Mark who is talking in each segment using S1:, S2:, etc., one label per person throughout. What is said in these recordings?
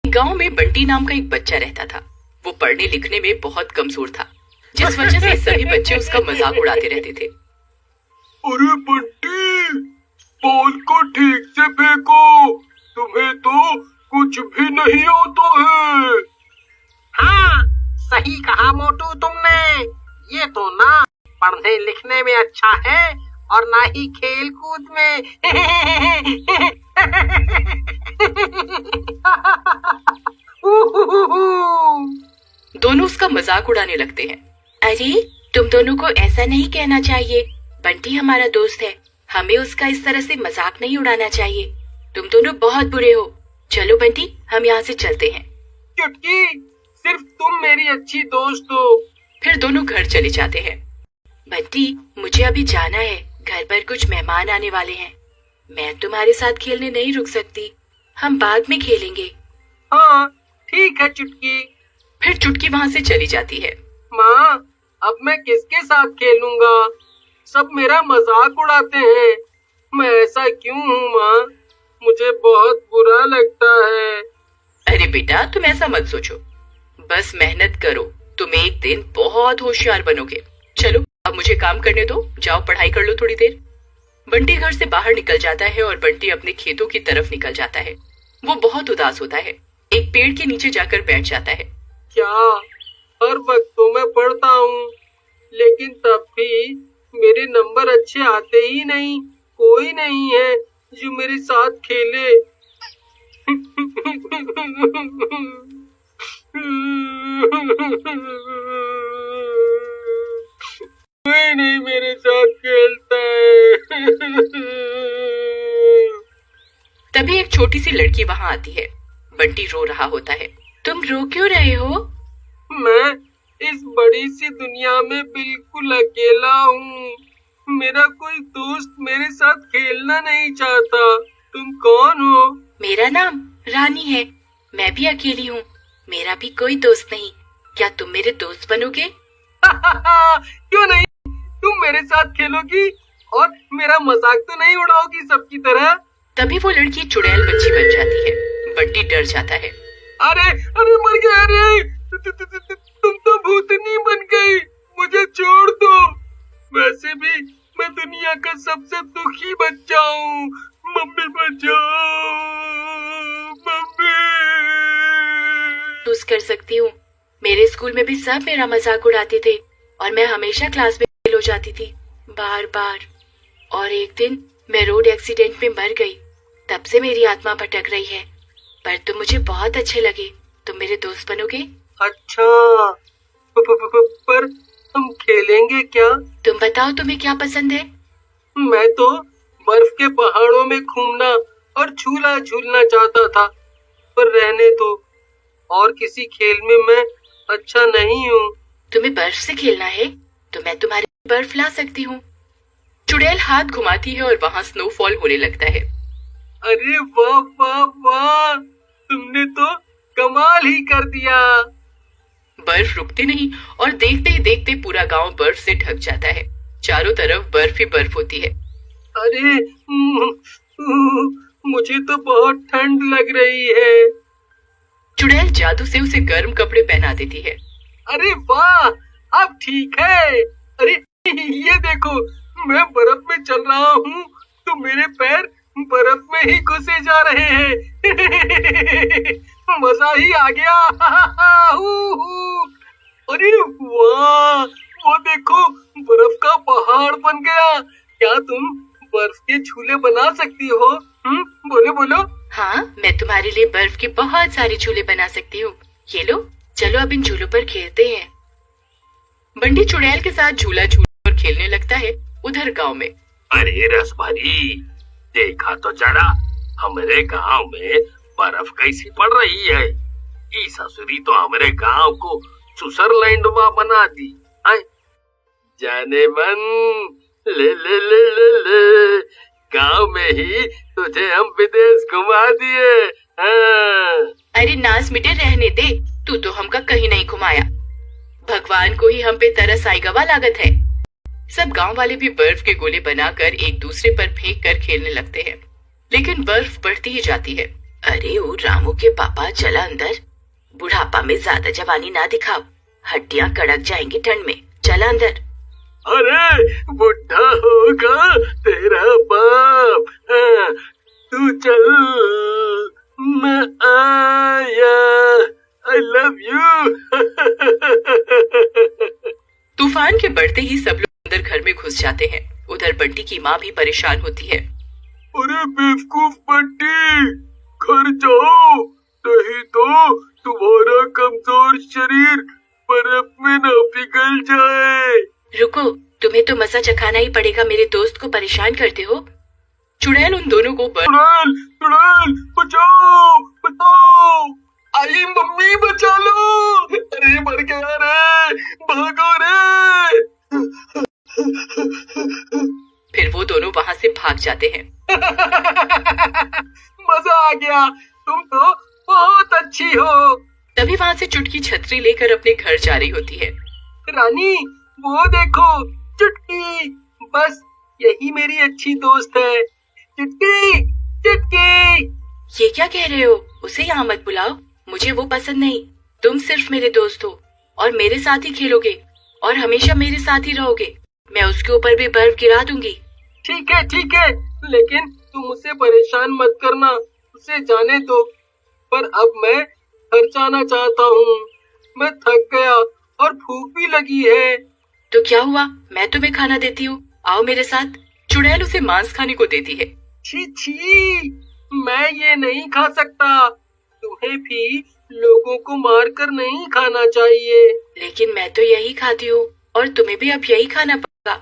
S1: गांव में बंटी नाम का एक बच्चा रहता था। वो पढ़ने लिखने में बहुत कमजोर था, जिस वजह से सभी बच्चे उसका मजाक उड़ाते रहते थे।
S2: अरे बंटी, बॉल को ठीक से फेंको, तुम्हें तो कुछ भी नहीं आता है।
S3: हाँ, सही कहा मोटू तुमने। ये तो ना पढ़ने लिखने में अच्छा है और ना ही खेल कूद में।
S1: दोनों उसका मजाक उड़ाने लगते हैं। अरे तुम दोनों को ऐसा नहीं कहना चाहिए, बंटी हमारा दोस्त है, हमें उसका इस तरह से मजाक नहीं उड़ाना चाहिए। तुम दोनों बहुत बुरे हो। चलो बंटी, हम यहाँ से चलते हैं।
S3: चुटकी, सिर्फ तुम मेरी अच्छी दोस्त हो।
S1: फिर दोनों घर चले जाते हैं। बंटी, मुझे अभी जाना है, घर पर कुछ मेहमान आने वाले हैं। मैं तुम्हारे साथ खेलने नहीं रुक सकती, हम बाद में खेलेंगे।
S3: हाँ ठीक है चुटकी।
S1: फिर चुटकी वहाँ से चली जाती है।
S3: माँ, अब मैं किसके साथ खेलूंगा? सब मेरा मजाक उड़ाते हैं। मैं ऐसा क्यों हूँ माँ? मुझे बहुत बुरा लगता है।
S1: अरे बेटा, तुम ऐसा मत सोचो, बस मेहनत करो, तुम एक दिन बहुत होशियार बनोगे। चलो अब मुझे काम करने दो, जाओ पढ़ाई कर लो थोड़ी देर। बंटी घर से बाहर निकल जाता है और बंटी अपने खेतों की तरफ निकल जाता है। वो बहुत उदास होता है, एक पेड़ के नीचे जाकर बैठ जाता है।
S3: क्या हर वक्त तो मैं पढ़ता हूँ, लेकिन तब भी मेरे नंबर अच्छे आते ही नहीं। कोई नहीं है जो मेरे साथ खेले। कोई नहीं मेरे साथ खेलता है।
S1: तभी एक छोटी सी लड़की वहाँ आती है। बंटी रो रहा होता है। तुम रो क्यों रहे हो?
S3: मैं इस बड़ी सी दुनिया में बिल्कुल अकेला हूँ। मेरा कोई दोस्त मेरे साथ खेलना नहीं चाहता। तुम कौन हो?
S1: मेरा नाम रानी है, मैं भी अकेली हूँ, मेरा भी कोई दोस्त नहीं। क्या तुम मेरे दोस्त बनोगे?
S3: क्यों नहीं, तुम मेरे साथ खेलोगी और मेरा मजाक तो नहीं उड़ाओगी सबकी तरह?
S1: तभी वो लड़की चुड़ैल बच्ची बन जाती है। बंटी डर जाता है।
S3: अरे अरे मर गया रे, तुम तो भूतनी बन गई, मुझे छोड़ दो। वैसे भी मैं दुनिया का सबसे दुखी बच्चा हूँ। मम्मी बचाओ, मम्मी।
S1: महसूस कर सकती हूँ, मेरे स्कूल में भी सब मेरा मजाक उड़ाते थे और मैं हमेशा क्लास में फेल हो जाती थी, बार बार। और एक दिन मैं रोड एक्सीडेंट में मर गई, तब से मेरी आत्मा भटक रही है। पर तुम मुझे बहुत अच्छे लगे, तुम मेरे दोस्त बनोगे?
S3: अच्छा, पर हम खेलेंगे क्या?
S1: तुम बताओ तुम्हें क्या पसंद है?
S3: मैं तो बर्फ के पहाड़ों में घूमना और झूला झूलना चाहता था, पर रहने दो, और किसी खेल में मैं अच्छा नहीं हूँ।
S1: तुम्हें बर्फ से खेलना है तो मैं तुम्हारे लिए बर्फ ला सकती हूँ। चुड़ैल हाथ घुमाती है और वहाँ स्नोफॉल होने लगता है।
S3: अरे वाह वाह वाह, तुमने तो कमाल ही कर दिया।
S1: बर्फ रुकती नहीं और देखते ही देखते पूरा गांव बर्फ से ढक जाता है। चारों तरफ बर्फ ही बर्फ होती है।
S3: अरे मुझे तो बहुत ठंड लग रही है।
S1: चुड़ैल जादू से उसे गर्म कपड़े पहना देती है।
S3: अरे वाह, अब ठीक है। अरे ये देखो, मैं बर्फ में चल रहा हूँ तो मेरे पैर बर्फ में ही घुसे जा रहे हैं। मजा ही आ गया। अरे वाह, वो देखो, बर्फ का पहाड़ बन गया। क्या तुम बर्फ के झूले बना सकती हो? बोलो बोलो।
S1: हाँ, मैं तुम्हारे लिए बर्फ के बहुत सारे झूले बना सकती हूँ। ये लो, चलो अब इन झूलों पर खेलते हैं। बंटी चुड़ैल के साथ झूला झूल कर खेलने लगता है। उधर गांव में,
S2: अरे रसभरी, देखा तो जरा, हमारे गांव में बर्फ कैसी पड़ रही है। ई ससुरी तो हमारे गांव को स्विट्जरलैंड बना दी। जाने मन, ले ले ले ले ले, गांव में ही तुझे हम विदेश घुमा दिए।
S1: अरे नास मिटे, रहने दे, तू तो हमका कहीं नहीं घुमाया। भगवान को ही हम पे तरस आएगा वा लागत है। सब गांव वाले भी बर्फ के गोले बनाकर एक दूसरे पर फेंक कर खेलने लगते हैं, लेकिन बर्फ बढ़ती ही जाती है। अरे ओ रामू के पापा, चला अंदर। बुढ़ापा में ज्यादा जवानी ना दिखाओ, हड्डियां कड़क जाएंगी ठंड में। चला अंदर।
S3: अरे बुढ़ा होगा तेरा बाप। हाँ, तू चल, मैं आया। I love you.
S1: तूफान के बढ़ते ही सब लोग अंदर घर में घुस जाते हैं। उधर बंटी की माँ भी परेशान होती है।
S3: अरे बेवकूफ बंटी, घर जाओ, नहीं तो तुम्हारा कमजोर शरीर बर्फ में न पिघल जाए।
S1: रुको, तुम्हें तो मजा चखाना ही पड़ेगा। मेरे दोस्त को परेशान करते हो। चुड़ैल उन दोनों को
S3: चुड़ैल, चुड़ैल, बचाओ, बचाओ। आई मम्मी, बचा लो। अरे मर गया रे, भागो रे।
S1: फिर वो दोनों वहाँ से भाग जाते हैं।
S3: मजा आ गया, तुम तो बहुत अच्छी हो।
S1: तभी वहाँ से चुटकी छतरी लेकर अपने घर जा रही होती है।
S3: रानी, वो देखो, चुटकी। बस यही मेरी अच्छी दोस्त है। चुटकी, चुटकी।
S1: ये क्या कह रहे हो? उसे यहाँ मत बुलाओ, मुझे वो पसंद नहीं। तुम सिर्फ मेरे दोस्त हो और मेरे साथ ही खेलोगे और हमेशा मेरे साथ ही रहोगे। मैं उसके ऊपर भी बर्फ गिरा दूंगी।
S3: ठीक है, लेकिन तुम उसे परेशान मत करना, उसे जाने दो। पर अब मैं घर जाना चाहता हूँ। मैं थक गया और भूख भी लगी है।
S1: तो क्या हुआ, मैं तुम्हें खाना देती हूँ, आओ मेरे साथ। चुड़ैल उसे मांस खाने को देती है।
S3: छी छी, मैं ये नहीं खा सकता। तुम्हें भी लोगों को मारकर नहीं खाना चाहिए।
S1: लेकिन मैं तो यही खाती हूँ और तुम्हें भी अब यही खाना पड़ेगा।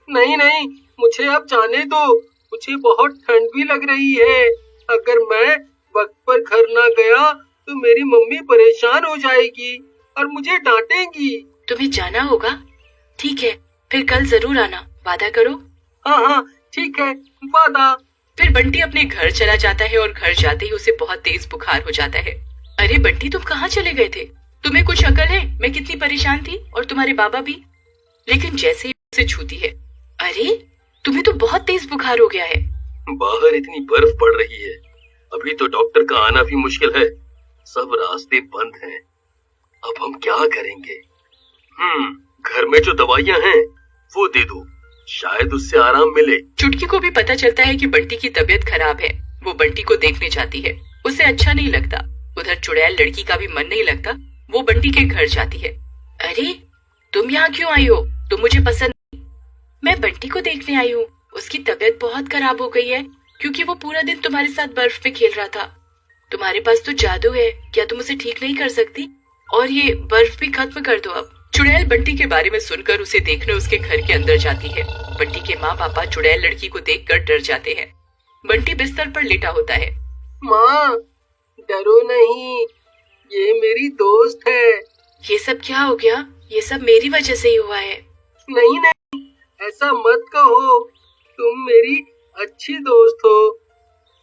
S3: नहीं, मुझे अब जाने दो। मुझे बहुत ठंड भी लग रही है। अगर मैं वक्त पर घर ना गया तो मेरी मम्मी परेशान हो जाएगी और मुझे डांटेगी।
S1: तुम्हें जाना होगा? ठीक है, फिर कल जरूर आना, वादा करो।
S3: हाँ, ठीक है, वादा।
S1: फिर बंटी अपने घर चला जाता है और घर जाते ही उसे बहुत तेज बुखार हो जाता है। अरे बंटी, तुम कहाँ चले गए थे? तुम्हें कुछ अकल है? मैं कितनी परेशान थी और तुम्हारे बाबा भी। लेकिन जैसे ही उसे छूती है, अरे तुम्हें तो बहुत तेज बुखार हो गया है।
S2: बाहर इतनी बर्फ पड़ रही है, अभी तो डॉक्टर का आना भी मुश्किल है। सब रास्ते बंद हैं। अब हम क्या करेंगे? घर में जो दवाइयाँ हैं वो दे दो, शायद उससे आराम मिले।
S1: चुटकी को भी पता चलता है कि बंटी की तबीयत खराब है। वो बंटी को देखने जाती है, उसे अच्छा नहीं लगता। उधर चुड़ैल लड़की का भी मन नहीं लगता। वो बंटी के घर जाती है। अरे तुम यहाँ क्यों आई हो? तुम मुझे पसंद नहीं। मैं बंटी को देखने आई हूँ। उसकी तबीयत बहुत खराब हो गई है क्योंकि वो पूरा दिन तुम्हारे साथ बर्फ में खेल रहा था। तुम्हारे पास तो जादू है, क्या तुम उसे ठीक नहीं कर सकती? और ये बर्फ भी खत्म कर दो अब। चुड़ैल बंटी के बारे में सुनकर उसे देखने उसके घर के अंदर जाती है। बंटी के माँ पापा चुड़ैल लड़की को देखकर डर जाते हैं। बंटी बिस्तर पर लेटा होता है।
S3: माँ, डरो नहीं, ये मेरी दोस्त है।
S1: ये सब क्या हो गया? ये सब मेरी वजह से ही हुआ है।
S3: नहीं, ऐसा मत कहो, तुम मेरी अच्छी दोस्त हो।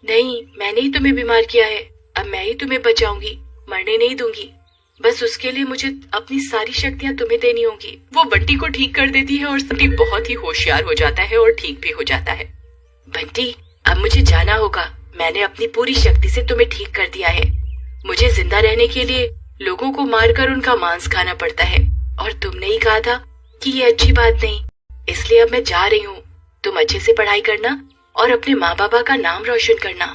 S1: नहीं, मैंने ही तुम्हें बीमार किया है। अब मैं ही तुम्हें बचाऊंगी, मरने नहीं दूंगी। बस उसके लिए मुझे अपनी सारी शक्तियाँ तुम्हें देनी होंगी। वो बंटी को ठीक कर देती है और बंटी बहुत ही होशियार हो जाता है और ठीक भी हो जाता है। बंटी, अब मुझे जाना होगा। मैंने अपनी पूरी शक्ति से तुम्हें ठीक कर दिया है। मुझे जिंदा रहने के लिए लोगों को मारकर उनका मांस खाना पड़ता है और तुमने ही कहा था कि ये अच्छी बात नहीं। इसलिए अब मैं जा रही हूँ। तुम अच्छे से पढ़ाई करना और अपने माँ बाबा का नाम रोशन करना।